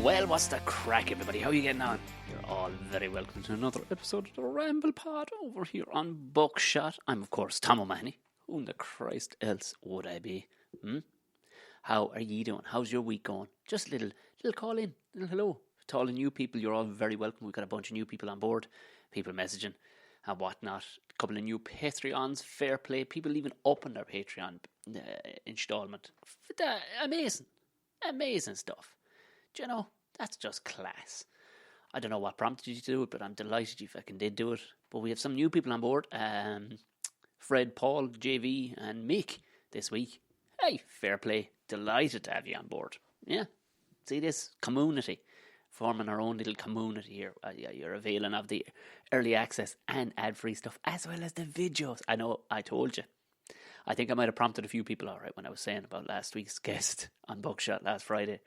Well, what's the crack, everybody? How are you getting on? You're all very welcome to another episode of the Ramble Pod over here on Buckshot. I'm, of course, Tom O'Mahony. Who in the Christ else would I be? How are ye doing? How's your week going? Just a little call in, little hello. To all the new people, you're all very welcome. We've got a bunch of new people on board, people messaging and whatnot. A couple of new Patreons, fair play. People even open their Patreon installment. Amazing stuff. Do you know, that's just class. I don't know what prompted you to do it, but I'm delighted you fucking did do it. But we have some new people on board. Fred, Paul, JV and Mick this week. Hey, fair play. Delighted to have you on board. Yeah, see this community. Forming our own little community here. You're availing of the early access and ad-free stuff, as well as the videos. I know, I told you. I think I might have prompted a few people, all right, when I was saying about last week's guest on Buckshot last Friday.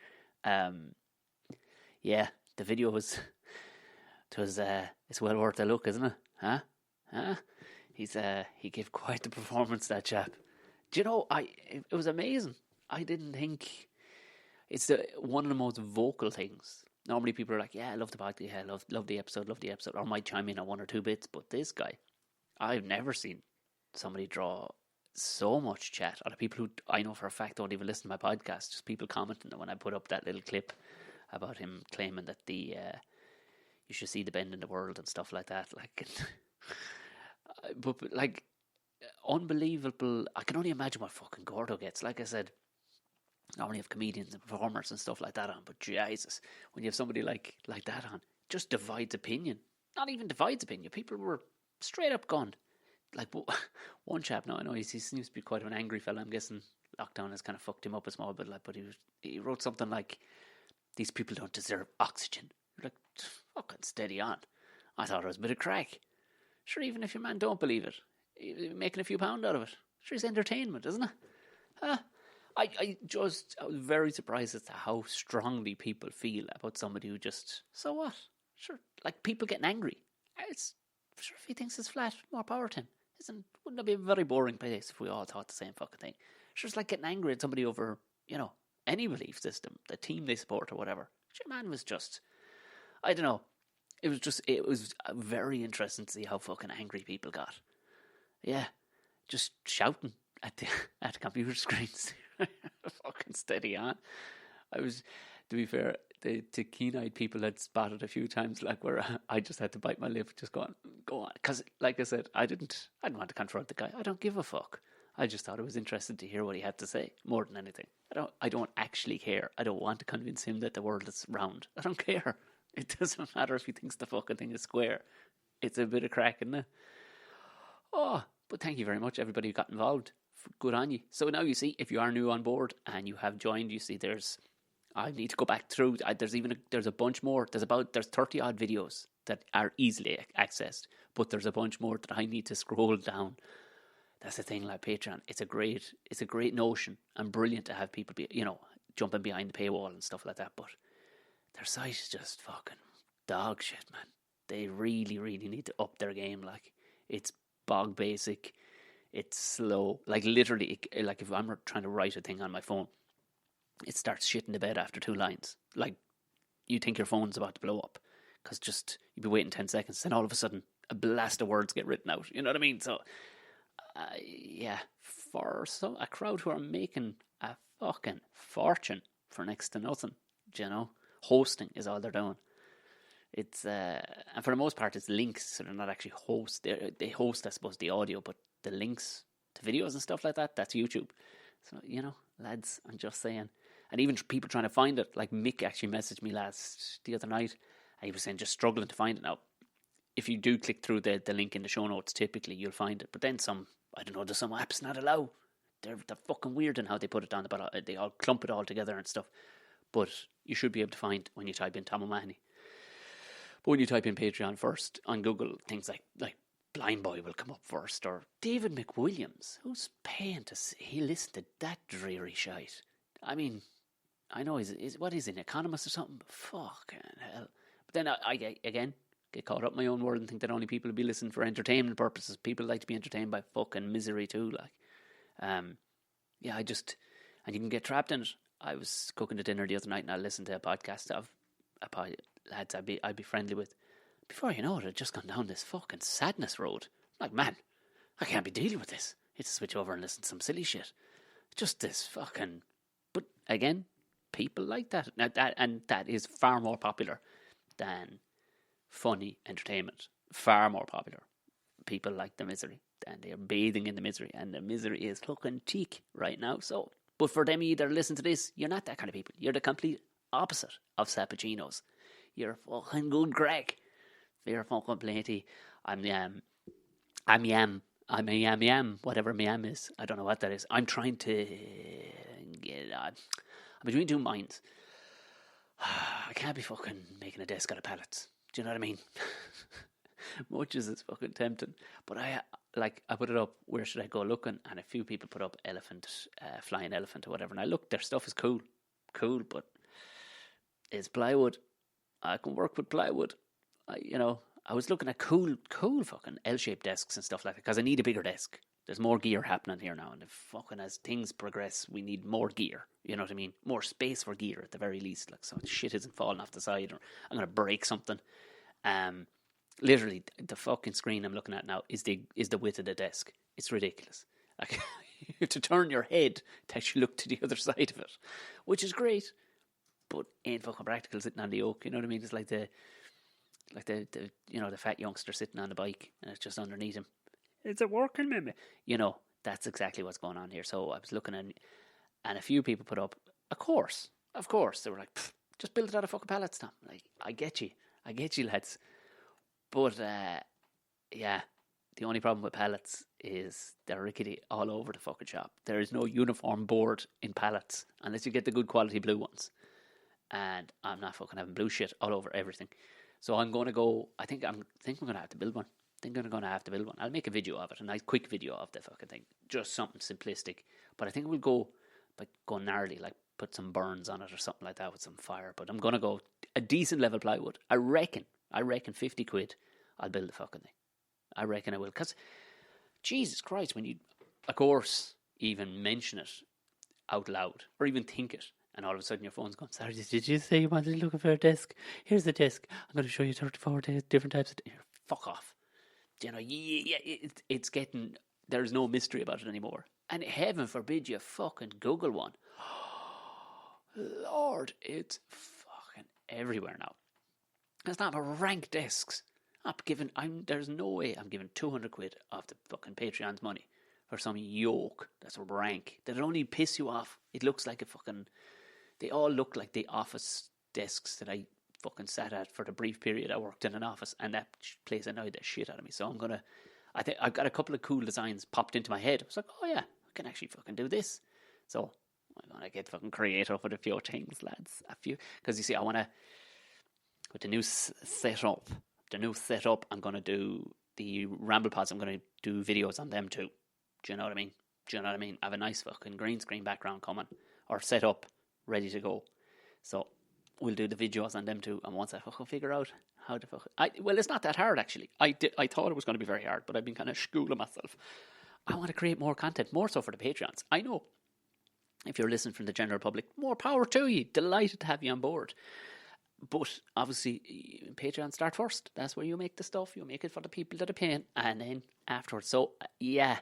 Yeah, the video was it's well worth a look, isn't it? Huh? He gave quite the performance, that chap. Do you know, it was amazing. I didn't think it's one of the most vocal things. Normally people are like, yeah, I love the podcast, yeah, love the episode, or might chime in on one or two bits, but this guy, I've never seen somebody draw so much chat. Or the people who I know for a fact don't even listen to my podcast, just people commenting when I put up that little clip about him claiming that you should see the bend in the world and stuff like that. Like, but like, unbelievable. I can only imagine what fucking Gordo gets. Like I said, normally have comedians and performers and stuff like that on, but Jesus, when you have somebody like that on, just divides opinion. Not even divides opinion. People were straight up gone. Like one chap now, I know he seems to be quite an angry fella. I'm guessing lockdown has kind of fucked him up a small bit. Like, but he wrote something like, "These people don't deserve oxygen." You're like, fucking steady on. I thought it was a bit of crack. Sure, even if your man don't believe it, you're making a few pound out of it. Sure, it's entertainment, isn't it? I was very surprised as to how strongly people feel about somebody who just, so what? Sure, like people getting angry. Sure, if he thinks it's flat, more power to him. Wouldn't it be a very boring place if we all thought the same fucking thing? Sure, it's like getting angry at somebody over, any belief system, the team they support or whatever. Sure, man was just, I don't know. It was very interesting to see how fucking angry people got. Yeah, just shouting at the computer screens. Fucking steady on. I was, to be fair, the keen-eyed people had spotted a few times, like where I just had to bite my lip, just go on. Because, like I said, I didn't want to confront the guy. I don't give a fuck. I just thought it was interesting to hear what he had to say, more than anything. I don't actually care. I don't want to convince him that the world is round. I don't care. It doesn't matter if he thinks the fucking thing is square. It's a bit of crack, isn't it? Oh, but thank you very much, everybody who got involved. Good on you. So now you see, if you are new on board and you have joined, you see I need to go back through. There's a bunch more. There's 30 odd videos that are easily accessed, but there's a bunch more that I need to scroll down. That's the thing, like Patreon. It's a great notion and brilliant to have people be, jumping behind the paywall and stuff like that. But their site is just fucking dog shit, man. They really, really need to up their game. Like, it's bog basic. It's slow. Like, literally, like if I'm trying to write a thing on my phone, it starts shitting the bed after 2 lines. Like, you think your phone's about to blow up because just you'd be waiting 10 seconds, then all of a sudden a blast of words get written out. You know what I mean? So, yeah, for a crowd who are making a fucking fortune for next to nothing, hosting is all they're doing. It's and for the most part, it's links, so they're not actually hosts. They host, I suppose, the audio, but the links to videos and stuff like that, that's YouTube. So, lads, I'm just saying. And even people trying to find it, like Mick actually messaged me the other night, and he was saying just struggling to find it now. If you do click through the link in the show notes, typically you'll find it. But then there's some apps not allow. They're fucking weird in how they put it down the bottom. They all clump it all together and stuff. But you should be able to find when you type in Tom O'Mahony. But when you type in Patreon first on Google, things like Blind Boy will come up first, or David McWilliams, who's paying to he listen to that dreary shite. I mean, I know he's an economist or something, but fucking hell. But then I get caught up in my own world and think that only people will be listening for entertainment purposes. People like to be entertained by fucking misery too, like. And you can get trapped in it. I was cooking the dinner the other night and I listened to a podcast of lads I'd be friendly with. Before you know it, I'd just gone down this fucking sadness road. Like, man, I can't be dealing with this. It's switch over and listen to some silly shit. Just this fucking... But again, people like that. Now that is far more popular than funny entertainment. Far more popular. People like the misery. And they're bathing in the misery. And the misery is fucking cheek right now. So, but for them either listen to this, you're not that kind of people. You're the complete opposite of Sappuccinos. You're fucking good Greg. You're fucking plenty. I'm yam, whatever yam is. I don't know what that is. I'm trying to get I'm between two minds. I can't be fucking making a desk out of pallets. Do you know what I mean? Much as it's fucking tempting. But I put it up, where should I go looking? And a few people put up flying elephant or whatever. And I looked, their stuff is cool, but it's plywood. I can work with plywood. I was looking at cool fucking L-shaped desks and stuff like that, because I need a bigger desk. There's more gear happening here now, and as things progress, we need more gear. You know what I mean? More space for gear at the very least. Like, so shit isn't falling off the side, or I'm gonna break something. Literally, the fucking screen I'm looking at now is the width of the desk. It's ridiculous. Like, you have to turn your head to actually look to the other side of it, which is great, but ain't fucking practical sitting on the yoke. You know what I mean? It's like the fat youngster sitting on the bike and it's just underneath him. It's a working meme. That's exactly what's going on here. So I was looking at, and a few people put up, of course. They were like, just build it out of fucking pallets, Tom. Like, I get you, lads. But, yeah, the only problem with pallets is they're rickety all over the fucking shop. There is no uniform board in pallets unless you get the good quality blue ones. And I'm not fucking having blue shit all over everything. So I'm going to go, I think I'm going to have to build one. I'll make a video of it, a nice quick video of the fucking thing. Just something simplistic. But I think we'll go gnarly, like put some burns on it or something like that with some fire. But I'm going to go a decent level plywood. I reckon 50 quid, I'll build the fucking thing. I reckon I will. Because, Jesus Christ, when you, of course, even mention it out loud or even think it, and all of a sudden your phone's going, sorry, did you say you wanted to look for a desk? Here's the desk. I'm going to show you 34 different types of... Fuck off. It's getting... There's no mystery about it anymore. And heaven forbid you fucking Google one. Lord, it's fucking everywhere now. It's not about rank desks. There's no way I'm giving 200 quid off the fucking Patreon's money for some yoke that's rank. That'll only piss you off. It looks like a fucking... They all look like the office desks that I fucking sat at for the brief period I worked in an office, and that place annoyed the shit out of me. So I think I've got a couple of cool designs popped into my head. I was like, oh yeah, I can actually fucking do this. So I'm going to get fucking creative with a few things, lads. Because you see, I want to, with the new setup, I'm going to do the Ramble Pods, I'm going to do videos on them too. Do you know what I mean? I have a nice fucking green screen background coming, or set up, ready to go. So we'll do the videos on them too. And once I fucking figure out how to it's not that hard actually. I thought it was going to be very hard, but I've been kind of schooling myself. I want to create more content, more so for the Patreons. I know if you're listening from the general public, more power to you. Delighted to have you on board. But obviously, Patreon start first. That's where you make the stuff. You make it for the people that are paying, and then afterwards. So yeah.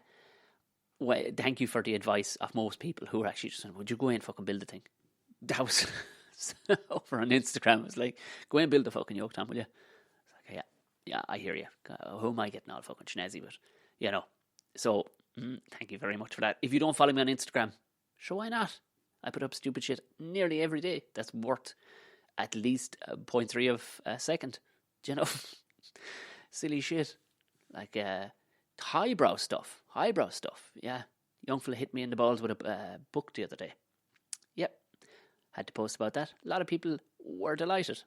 Well, thank you for the advice of most people who are actually just saying, would you go in and fucking build the thing? That was over on Instagram. It was like, go in and build the fucking yoke, Tom, will you? It's like, yeah, I hear you. Who am I getting all fucking schnazzy with? So thank you very much for that. If you don't follow me on Instagram, sure, why not? I put up stupid shit nearly every day that's worth at least 0.3 of a second. Do you know? Silly shit. Like highbrow stuff. Yeah. Young fella hit me in the balls with a book the other day. Yep. Had to post about that. A lot of people were delighted.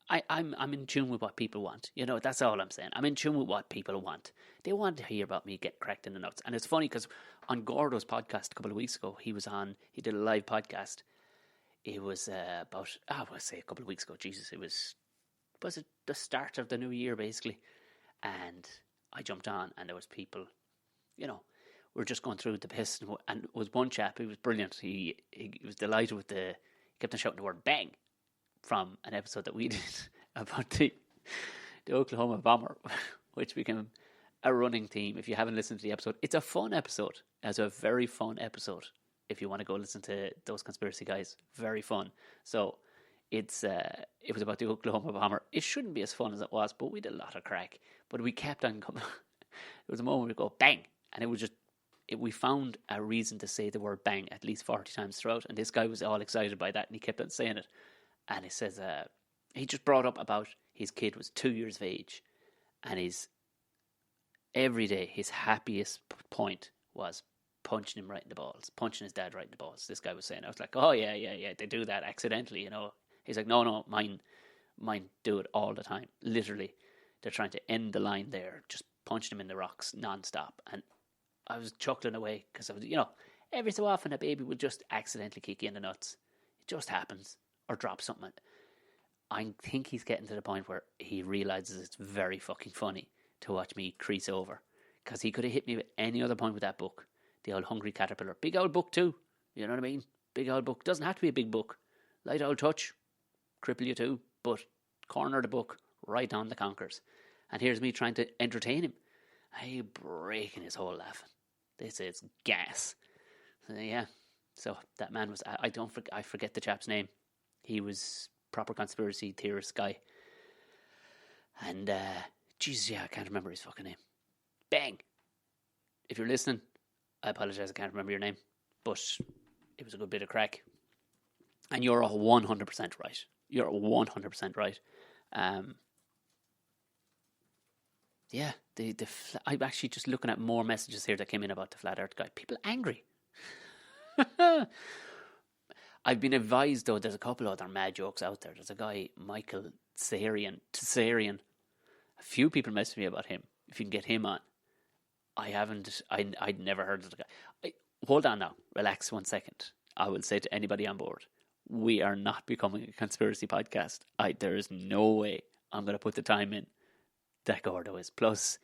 I'm in tune with what people want. That's all I'm saying. I'm in tune with what people want. They want to hear about me get cracked in the nuts. And it's funny because on Gordo's podcast a couple of weeks ago, he did a live podcast. It was about, I want to say a couple of weeks ago. Jesus, was it the start of the new year, basically? And I jumped on, and there was people, we're just going through the piss, and it was one chap who was brilliant. He was delighted with he kept on shouting the word bang from an episode that we did about the Oklahoma bomber, which became a running theme. If you haven't listened to the episode, it's a fun episode. It's a very fun episode. If you want to go listen to those conspiracy guys, very fun. So it was about the Oklahoma bomber. It shouldn't be as fun as it was, but we did a lot of crack. But we kept on coming. There was a moment we go bang, and it was just we found a reason to say the word bang at least 40 times throughout, and this guy was all excited by that, and he kept on saying it. And he says he just brought up about his kid was 2 years of age, and every day his happiest point was punching him right in the balls, punching his dad right in the balls. This guy was saying, I was like, oh yeah, they do that accidentally, you know. He's like, no, mine do it all the time. Literally, they're trying to end the line there, just punching him in the rocks non-stop. And I was chuckling away because I was, you know, every so often a baby will just accidentally kick you in the nuts. It just happens, or drop something. I think he's getting to the point where he realizes it's very fucking funny to watch me crease over, because he could have hit me at any other point with that book, the old Hungry Caterpillar. Big old book too, you know what I mean? Big old book. Doesn't have to be a big book. Light old touch, cripple you too, but corner the book right on the conkers. And here's me trying to entertain him. I breaking his whole laughing. This is gas. Yeah. So that man was, I forget the chap's name. He was proper conspiracy theorist guy. And, Jesus, yeah, I can't remember his fucking name. Bang! If you're listening, I apologise, I can't remember your name. But it was a good bit of crack. And you're 100% right. You're 100% right. Yeah, I'm actually just looking at more messages here that came in about the flat earth guy. People angry. I've been advised, though, there's a couple other mad jokes out there. There's a guy, Michael Tsarian. A few people messaged me about him. If you can get him on. I'd never heard of the guy. Hold on now. Relax 1 second. I will say to anybody on board, we are not becoming a conspiracy podcast. There is no way I'm going to put the time in that Gordo is. Plus,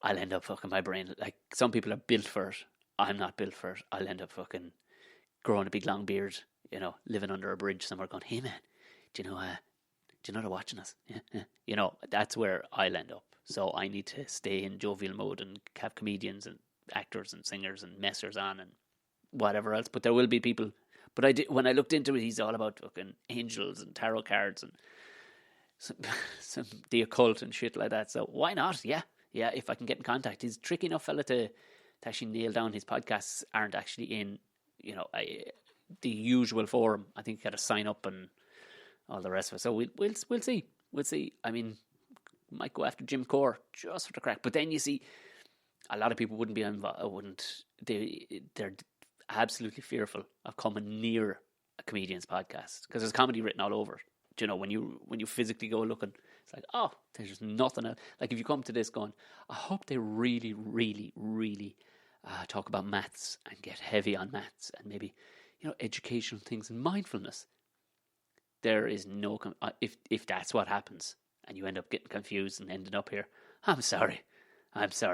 I'll end up fucking my brain. Like, some people are built for it. I'm not built for it. I'll end up fucking growing a big long beard, you know, living under a bridge somewhere going, hey man, do you know they're watching us? Yeah. You know, that's where I'll end up. So I need to stay in jovial mode and have comedians and actors and singers and messers on and whatever else. But there will be people. But when I looked into it, he's all about fucking angels and tarot cards and some the occult and shit like that. So why not? Yeah, if I can get in contact. He's a tricky enough fella to actually nail down. His podcasts aren't actually in, you know, the usual forum. I think you got to sign up and all the rest of it. So we'll see. We'll see. I mean, might go after Jim Core just for the crack. But then you see, a lot of people wouldn't be involved. They're absolutely fearful of coming near a comedian's podcast because there's comedy written all over it. You know, when you physically go looking, it's like, oh, there's just nothing else. Like, if you come to this going, I hope they really, really, really talk about maths and get heavy on maths and maybe, you know, educational things and mindfulness. There is no if that's what happens and you end up getting confused and ending up here, I'm sorry,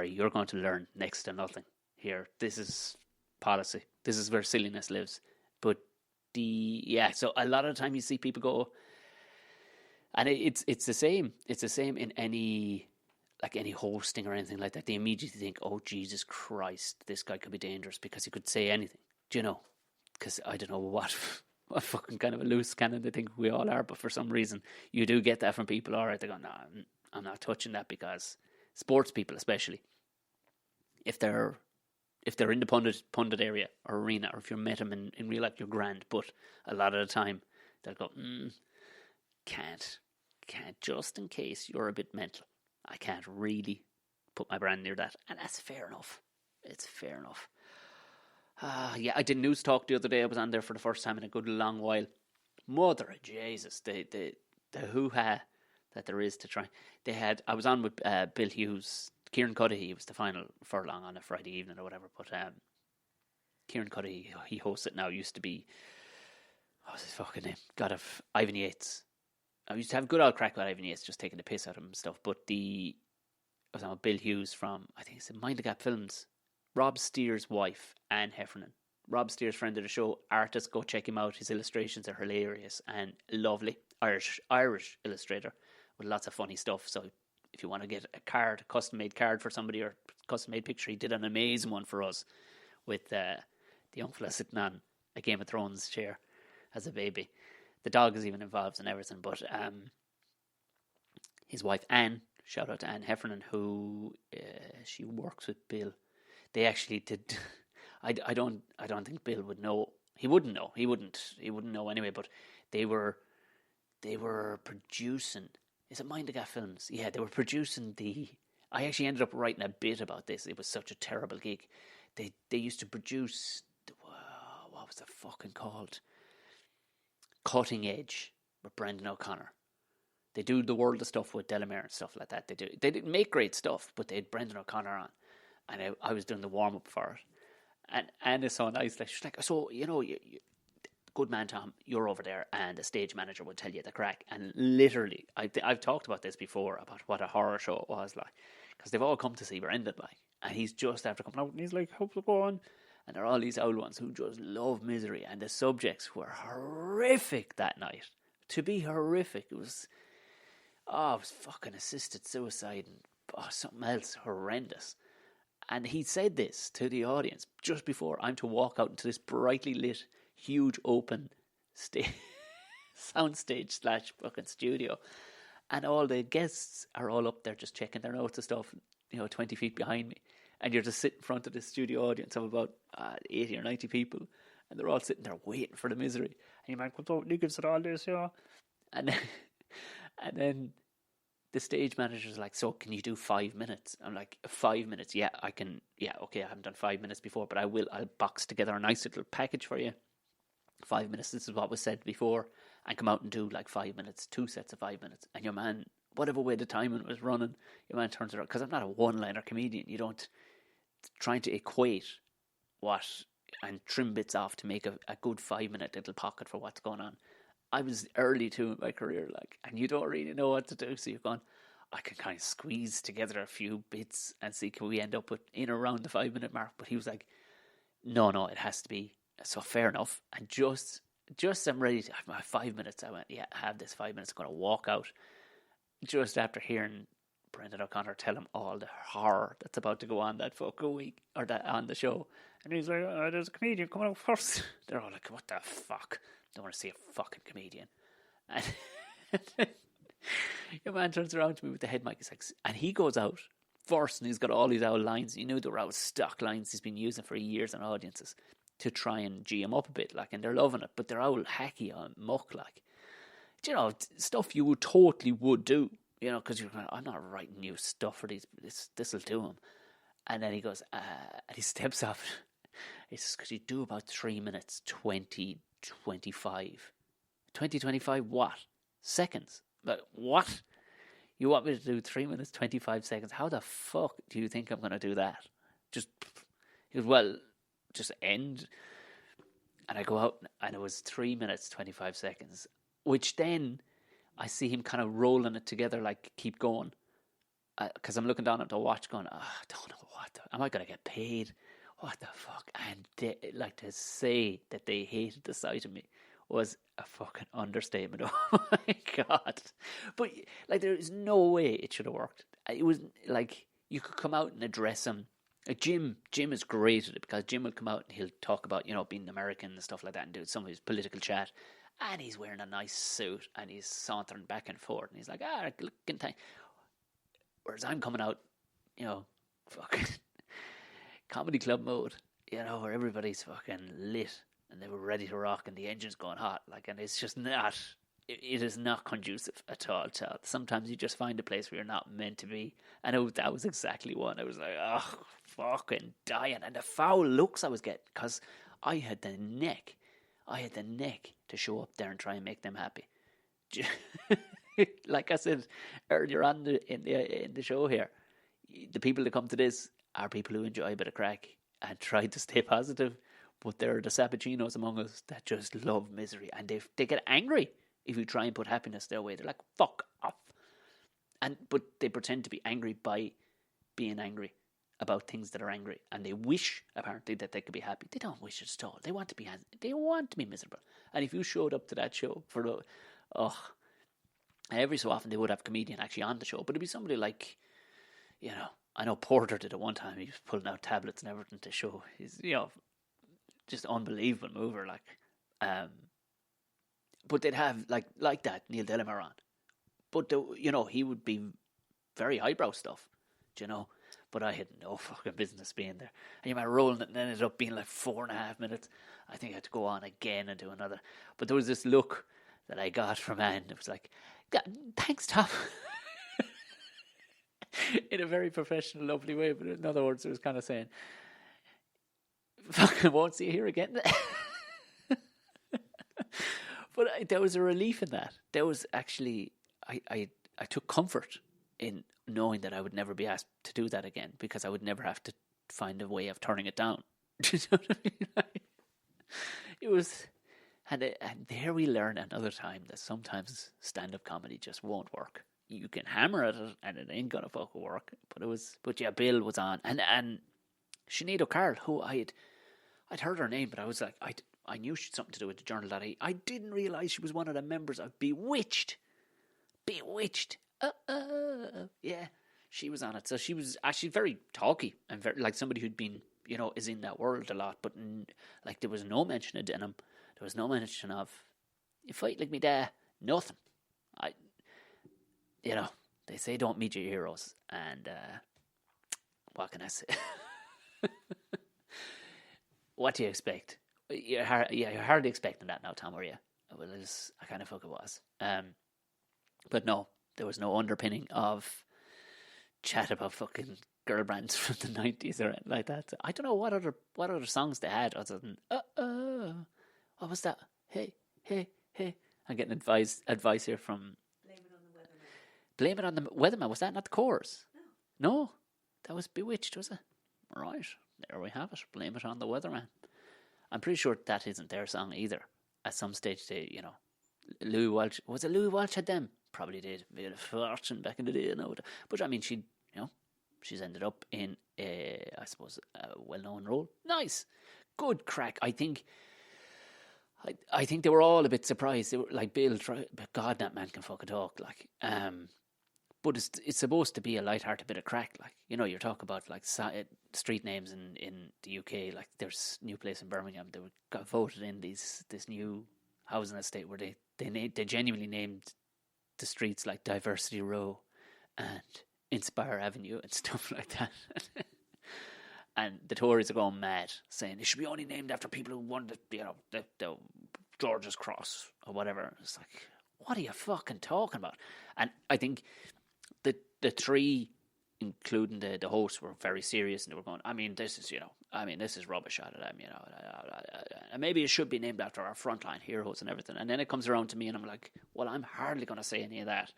you're going to learn next to nothing here. This is policy. This is where silliness lives. But so a lot of the time you see people go. And it's the same. It's the same in any hosting or anything like that. They immediately think, "Oh, Jesus Christ, this guy could be dangerous because he could say anything." Do you know? Because I don't know what fucking kind of a loose cannon they think we all are, but for some reason you do get that from people. All right, they go, "No, I'm not touching that," because sports people, especially, if they're in the pundit area or arena, or if you met them in real life, you're grand. But a lot of the time they'll go, can't, just in case you're a bit mental. I can't really put my brand near that. And that's fair enough. It's fair enough. Yeah, I did news talk the other day. I was on there for the first time in a good long while. Mother of Jesus, the hoo-ha that there is to try. I was on with Bill Hughes. Kieran Cuddihy was the final furlong on a Friday evening or whatever. But Kieran Cuddihy, he hosts it now. Used to be, what was his fucking name? God of Ivan Yates. I used to have a good old crack with Ivan Yates, just taking the piss out of him and stuff. But I was on with Bill Hughes from, I think it's Mind the Gap Films. Rob Steer's wife, Anne Heffernan. Rob Steer's friend of the show, artist. Go check him out. His illustrations are hilarious and lovely. Irish illustrator with lots of funny stuff. So if you want to get a custom made card for somebody or custom made picture, he did an amazing one for us with the young fella sitting on a Game of Thrones chair as a baby. The dog is even involved in everything. But his wife Anne, shout out to Anne Heffernan, who she works with Bill. They actually did. I don't think Bill would know. He wouldn't know. He wouldn't know anyway. But they were producing. Is it Mind the Gap Films? Yeah, they were producing the. I actually ended up writing a bit about this. It was such a terrible gig. They used to produce. What was it fucking called? Cutting Edge with Brendan O'Connor. They do the world of stuff with Delamere and stuff like that. They didn't make great stuff, but they had Brendan O'Connor on, and I was doing the warm up for it. And Anne is so nice. Like she's like, so you good man Tom, you're over there, and the stage manager would tell you the crack. And literally, I've talked about this before about what a horror show it was like, because they've all come to see Brendan like, and he's just after coming out, and he's like, how's it going? And there are all these old ones who just love misery, and the subjects were horrific that night. To be horrific, it was fucking assisted suicide and something else horrendous. And he said this to the audience just before I'm to walk out into this brightly lit, huge open soundstage / fucking studio. And all the guests are all up there just checking their notes and stuff, 20 feet behind me. And you're just sitting in front of this studio audience of about 80 or 90 people. And they're all sitting there waiting for the misery. And you're like, what you gives it all this, And then the stage manager's like, so can you do 5 minutes? I'm like, 5 minutes? Yeah, I can. Yeah, okay, I haven't done 5 minutes before, but I'll box together a nice little package for you. 5 minutes, this is what was said before, and come out and do like 5 minutes, 2 sets of 5 minutes. And your man, whatever way the timing was running, your man turns around, because I'm not a one-liner comedian. You don't, trying to equate what and trim bits off to make a good 5 minute little pocket for what's going on. I was early too in my career, like, and you don't really know what to do, so you're going, I can kind of squeeze together a few bits and see can we end up with in around the 5 minute mark. But he was like, no, it has to be. So fair enough. And just I'm ready to have my 5 minutes. I went, yeah, I have this 5 minutes. I'm going to walk out. Just after hearing Brendan O'Connor tell him all the horror that's about to go on that fucking week, or that on the show. And he's like, there's a comedian coming out first. They're all like, what the fuck? Don't want to see a fucking comedian. And your man turns around to me with the head mic. He's like, and he goes out first, and he's got all these old lines. You know, they're old stock lines he's been using for years on audiences to try and G them up a bit, like, and they're loving it. But they're all hacky on muck, like, stuff you would totally would do, because you're going, I'm not writing new stuff for these. This will do him. And then he goes, and he steps off. He says, could you do about 3 minutes 25 what? Seconds? Like, what? You want me to do 3 minutes 25 seconds? How the fuck do you think I'm going to do that? He goes, well, just end. And I go out, and it was 3 minutes 25 seconds, which then I see him kind of rolling it together, like, keep going, because I'm looking down at the watch going, I don't know am I going to get paid? What the fuck? And they, like, to say that they hated the sight of me was a fucking understatement. Oh my God. But, like, there is no way it should have worked. It was like, you could come out and address him. Like, Jim is great at it, because Jim will come out and he'll talk about, being American and stuff like that, and do some of his political chat. And he's wearing a nice suit, and he's sauntering back and forth, and he's like, looking thing. Whereas I'm coming out, fucking comedy club mode, where everybody's fucking lit and they were ready to rock and the engine's going hot, like, and it's just not, it is not conducive at all. Sometimes you just find a place where you're not meant to be, and that was exactly one. I was like, fucking dying, and the foul looks I was getting, because I had the neck to show up there and try and make them happy. Like I said earlier on in the show here, the people that come to this are people who enjoy a bit of crack and try to stay positive, but there are the Sabachinos among us that just love misery, and they get angry if you try and put happiness their way. They're like, fuck off. But they pretend to be angry by being angry about things that are angry, and they wish apparently that they could be happy. They don't wish it at all. They want to be miserable. And if you showed up to that show for And every so often they would have a comedian actually on the show, but it'd be somebody like, you know, I know Porter did it one time. He was pulling out tablets and everything to show. He's, you know, just unbelievable mover, like. But they'd have like that Neil Delamere on, but you know, he would be very highbrow stuff, you know. But I had no fucking business being there. And you might rolling it and ended up being like 4.5 minutes. I think I had to go on again and do another. But there was this look that I got from Anne. It was like, thanks, Tom. In a very professional, lovely way. But in other words, it was kind of saying, fucking won't see you here again. But there was a relief in that. There was actually, I took comfort in knowing that I would never be asked to do that again, because I would never have to find a way of turning it down. Do you know what I mean? It was, and there we learn another time that sometimes stand-up comedy just won't work. You can hammer at it and it ain't gonna fucking work. But yeah, Bill was on, and Sinead O'Carroll, who I'd heard her name, but I was like, I knew she had something to do with the Journal that I didn't realise she was one of the members of Bewitched. Yeah, she was on it. So she was actually very talky and very like somebody who'd been, you know, is in that world a lot. But like there was no mention of denim. There was no mention of you fight like me dad. Nothing. You know, they say don't meet your heroes, and what can I say? What do you expect? You're hardly expecting that now, Tom, were you? Well, I kind of fucking was. But no, there was no underpinning of chat about fucking girl bands from the 90s or anything like that. I don't know what other songs they had other than what was that? Hey. I'm getting advice here from Blame It on the Weatherman. Was that not the chorus? No, that was Bewitched, was it? Right, there we have it. Blame It on the Weatherman. I'm pretty sure that isn't their song either. At some stage, they, you know, Louis Walsh, was it Louis Walsh had them? Probably did. Made a fortune back in the day, you know. But I mean, she's ended up in I suppose a well-known role. Nice, good crack. I think they were all a bit surprised. They were like, Bill, but God, that man can fucking talk. Like, but it's supposed to be a light-hearted bit of crack. Like, you know, you're talking about like street names in the UK. Like, there's a new place in Birmingham. They got voted in this new housing estate where they genuinely named the streets like Diversity Row and Inspire Avenue and stuff like that. And the Tories are going mad, saying it should be only named after people who won the George's Cross or whatever. It's like, what are you fucking talking about? And I think the three, including the hosts, were very serious, and they were going, this is rubbish out of them, you know. And maybe it should be named after our frontline heroes and everything. And then it comes around to me, and I'm like, well, I'm hardly going to say any of that.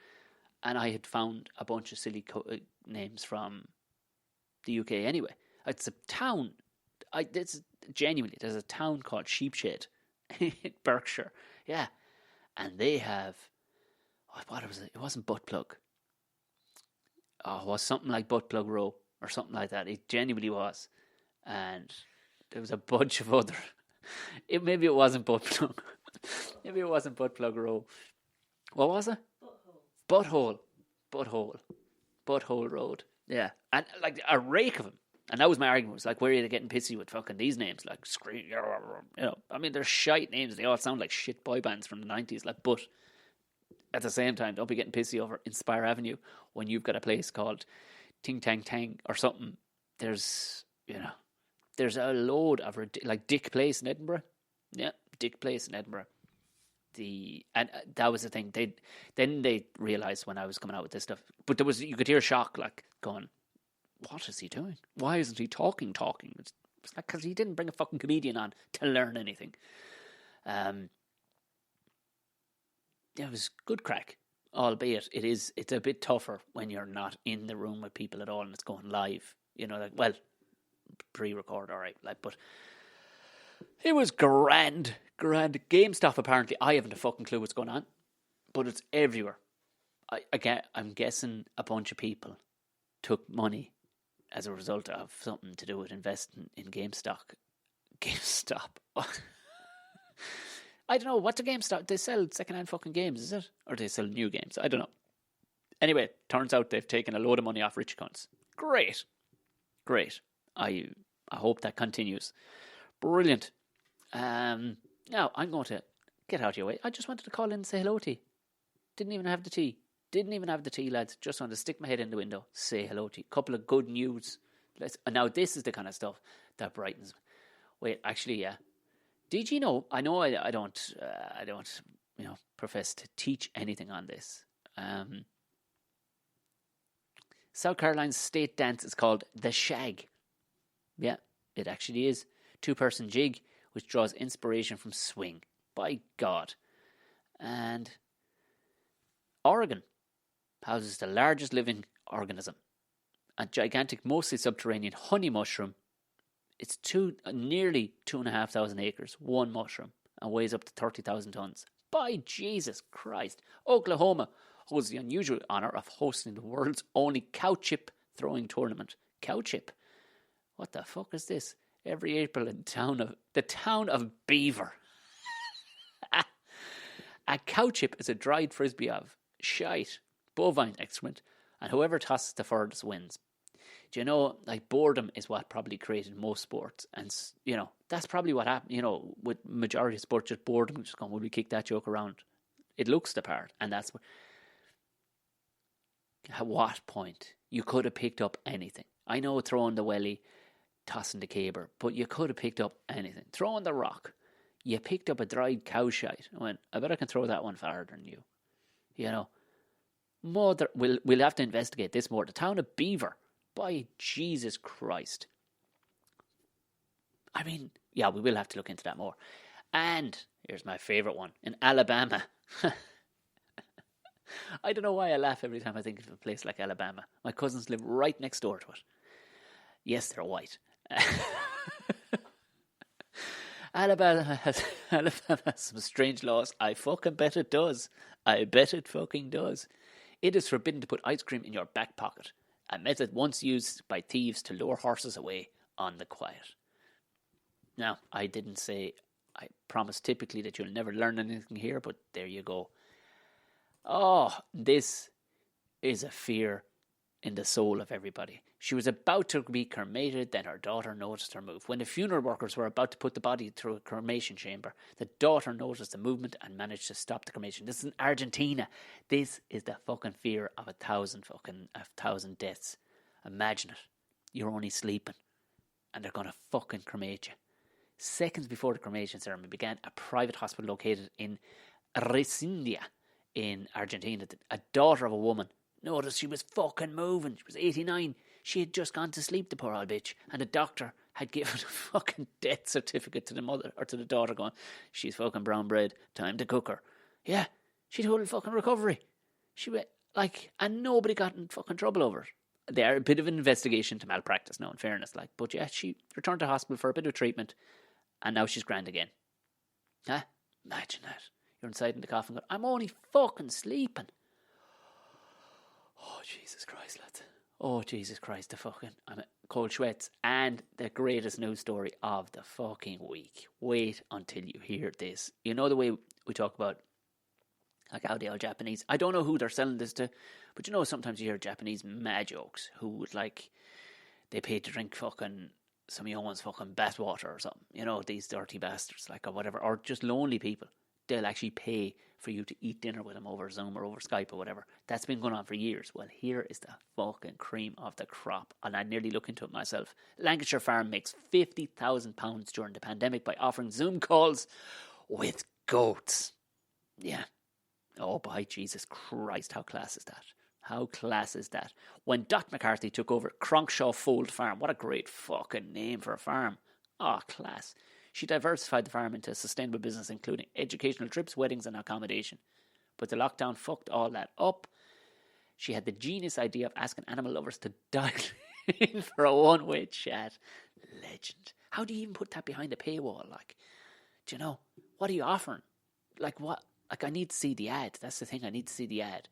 And I had found a bunch of silly names from the UK anyway. It's a town. There's a town called Sheepshed in Berkshire. Yeah. And they have, what was it? It wasn't Butt Plug. Oh, it was something like Butt Plug Row or something like that. It genuinely was. And there was a bunch of other. Maybe it wasn't Butt Plug. Maybe it wasn't Butt Plug Row. What was it? Butthole Road. Yeah. And like a rake of them. And that was my argument. It was like, where are you getting pissy with fucking these names? Like, scream, you know. I mean, they're shite names. They all sound like shit boy bands from the 90s. Like, but at the same time, don't be getting pissy over Inspire Avenue when you've got a place called Ting Tang Tang or something. There's a load of like Dick Place in Edinburgh. Yeah, Dick Place in Edinburgh. And that was the thing. They realised when I was coming out with this stuff, but you could hear shock, like going, what is he doing? Why isn't he talking? It's like, because he didn't bring a fucking comedian on to learn anything. It was good crack, albeit it's a bit tougher when you're not in the room with people at all and it's going live. You know, like, well, pre-record, all right, like, but it was grand. Game stuff, apparently, I haven't a fucking clue what's going on, but it's everywhere. I'm guessing a bunch of people took money as a result of something to do with investing in GameStop. I don't know. What's a GameStop? They sell second-hand fucking games, is it? Or they sell new games? I don't know. Anyway, turns out they've taken a load of money off rich cunts. Great. I hope that continues. Brilliant. Now, I'm going to get out of your way. I just wanted to call in and say hello to you. Didn't even have the tea. Lads. Just wanted to stick my head in the window, say hello to you. Couple of good news. Now, this is the kind of stuff that brightens. Wait, actually, yeah. Did you know? I know I don't, profess to teach anything on this. South Carolina's state dance is called the shag. Yeah, it actually is. 2-person jig, which draws inspiration from swing. By God. And Oregon houses the largest living organism. A gigantic, mostly subterranean honey mushroom. It's nearly 2,500 acres, one mushroom, and weighs up to 30,000 tons. By Jesus Christ. Oklahoma holds the unusual honour of hosting the world's only cow chip throwing tournament. Cow chip? What the fuck is this? Every April in the town of Beaver. A cow chip is a dried frisbee of shite, bovine excrement, and whoever tosses the furthest wins. Do you know, like, boredom is what probably created most sports. And, that's probably what happened, with majority of sports, just boredom, just going, will we kick that joke around? It looks the part. And that's what... At what point? You could have picked up anything. I know throwing the welly, tossing the caber, but you could have picked up anything. Throwing the rock. You picked up a dried cow shite. I went, I bet I can throw that one farther than you. We'll have to investigate this more. The town of Beaver. By Jesus Christ. I mean, yeah, we will have to look into that more. And here's my favourite one. In Alabama. I don't know why I laugh every time I think of a place like Alabama. My cousins live right next door to it. Yes, they're white. Alabama has some strange laws. I fucking bet it does. I bet it fucking does. It is forbidden to put ice cream in your back pocket. A method once used by thieves to lure horses away on the quiet. Now, I promise typically that you'll never learn anything here, but there you go. Oh, this is a fear in the soul of everybody. She was about to be cremated, then her daughter noticed her move. When the funeral workers were about to put the body through a cremation chamber, the daughter noticed the movement and managed to stop the cremation. This is in Argentina. This is the fucking fear of 1,000 deaths. Imagine it. You're only sleeping, and they're going to fucking cremate you. Seconds before the cremation ceremony began, a private hospital located in Rescindia in Argentina, a daughter of a woman noticed she was fucking moving. She was 89. She had just gone to sleep, the poor old bitch, and the doctor had given a fucking death certificate to the mother or to the daughter, going, she's fucking brown bread, time to cook her. Yeah, she'd total fucking recovery. She went and nobody got in fucking trouble over it. There, a bit of an investigation to malpractice now, in fairness, but yeah, she returned to hospital for a bit of treatment, and now she's grand again. Huh? Imagine that. You're inside in the coffin going, I'm only fucking sleeping. Oh, Jesus Christ, lads. Oh, Jesus Christ, I'm cold sweats. And the greatest news story of the fucking week. Wait until you hear this. You know the way we talk about, how the old Japanese, I don't know who they're selling this to, but sometimes you hear Japanese mad jokes who would they pay to drink fucking some young ones fucking bathwater or something. These dirty bastards, or whatever, or just lonely people. They'll actually pay for you to eat dinner with them over Zoom or over Skype or whatever. That's been going on for years. Well, here is the fucking cream of the crop. And I nearly look into it myself. Lancashire Farm makes £50,000 during the pandemic by offering Zoom calls with goats. Yeah. Oh, by Jesus Christ, how class is that? How class is that? When Doc McCarthy took over Cronkshaw Fold Farm, what a great fucking name for a farm. Oh, class. She diversified the farm into a sustainable business, including educational trips, weddings and accommodation. But the lockdown fucked all that up. She had the genius idea of asking animal lovers to dial in for a one-way chat. Legend. How do you even put that behind a paywall? Do you know? What are you offering? What? I need to see the ad. That's the thing. I need to see the ad.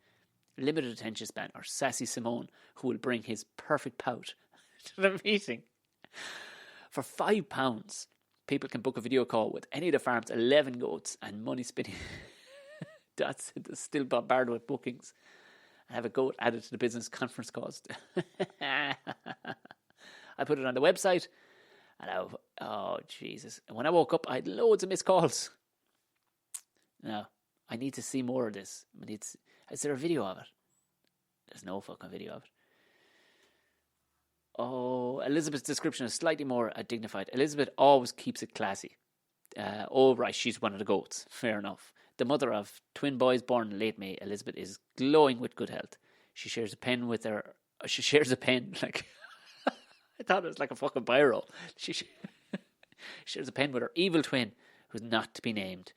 Limited attention span, or Sassy Simone, who will bring his perfect pout to the meeting. For £5, people can book a video call with any of the farm's 11 goats and money spinning. That's still bombarded with bookings. And have a goat added to the business conference calls. I put it on the website. And oh, Jesus. And when I woke up, I had loads of missed calls. Now, I need to see more of this. Is there a video of it? There's no fucking video of it. Oh, Elizabeth's description is slightly more dignified. Elizabeth always keeps it classy. Right, she's one of the goats. Fair enough. The mother of twin boys born in late May, Elizabeth is glowing with good health. She shares a pen with her. She shares a pen like I thought it was like a fucking biro. She shares a pen with her evil twin, who's not to be named.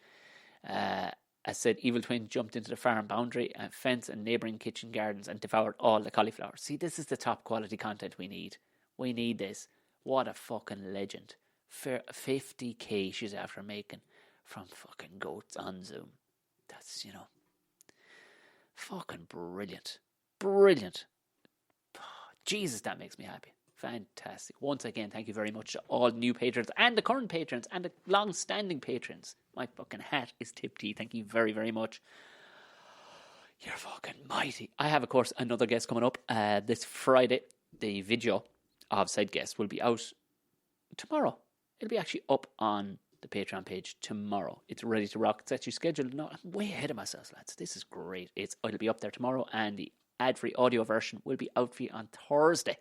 As said, evil twin jumped into the farm boundary and fence and neighbouring kitchen gardens and devoured all the cauliflower. See, this is the top quality content we need. We need this. What a fucking legend. 50k she's after making from fucking goats on Zoom. That's, fucking brilliant. Brilliant. Jesus, that makes me happy. Fantastic. Once again, thank you very much to all new patrons and the current patrons and the long-standing patrons. My fucking hat is tipped. Thank you very, very much. You're fucking mighty. I have, of course, another guest coming up this Friday. The video of said guest will be out tomorrow. It'll be actually up on the Patreon page tomorrow. It's ready to rock. It's actually scheduled. No, I'm way ahead of myself, lads. This is great. It'll be up there tomorrow, and the ad-free audio version will be out for you on Thursday.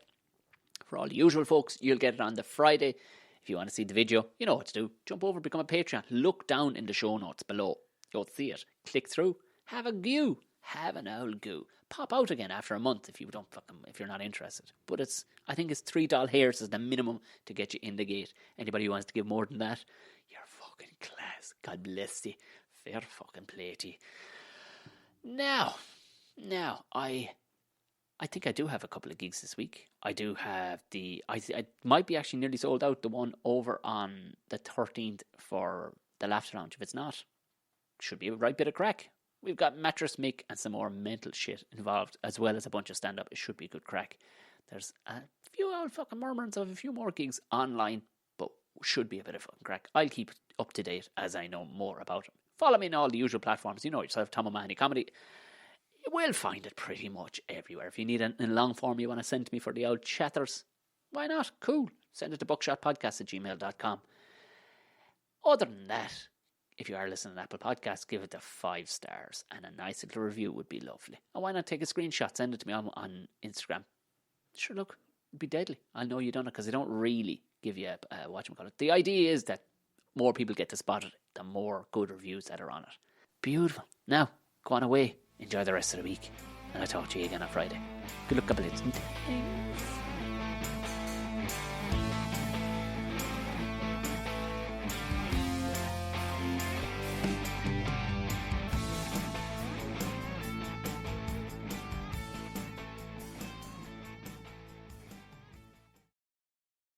For all the usual folks, you'll get it on the Friday. If you want to see the video, you know what to do. Jump over, become a Patreon. Look down in the show notes below. You'll see it. Click through. Have a goo. Have an old goo. Pop out again after a month if you're not interested. But I think it's $3 hairs is the minimum to get you in the gate. Anybody who wants to give more than that, you're fucking class. God bless you. Fair fucking play to you. Now, I think I do have a couple of gigs this week. I do have I might be actually nearly sold out, the one over on the 13th for the Laughter Lounge. If it's not, should be a right bit of crack. We've got Mattress Mick and some more mental shit involved, as well as a bunch of stand-up. It should be a good crack. There's a few old fucking murmurings of a few more gigs online, but should be a bit of fucking crack. I'll keep up to date as I know more about them. Follow me on all the usual platforms. You know yourself, Tom O'Mahony Comedy. You will find it pretty much everywhere. If you need a long form you want to send to me for the old chatters, why not? Cool. Send it to buckshotpodcast@gmail.com. Other than that, if you are listening to Apple Podcasts, give it the 5 stars, and a nice little review would be lovely. And why not take a screenshot, send it to me on Instagram. Sure, look, it'd be deadly. I know you done it because I don't really give you a whatchamacallit. The idea is that more people get to spot it, the more good reviews that are on it. Beautiful. Now, go on away. Enjoy the rest of the week. And I'll talk to you again on Friday. Good luck, Gablitz. Thanks.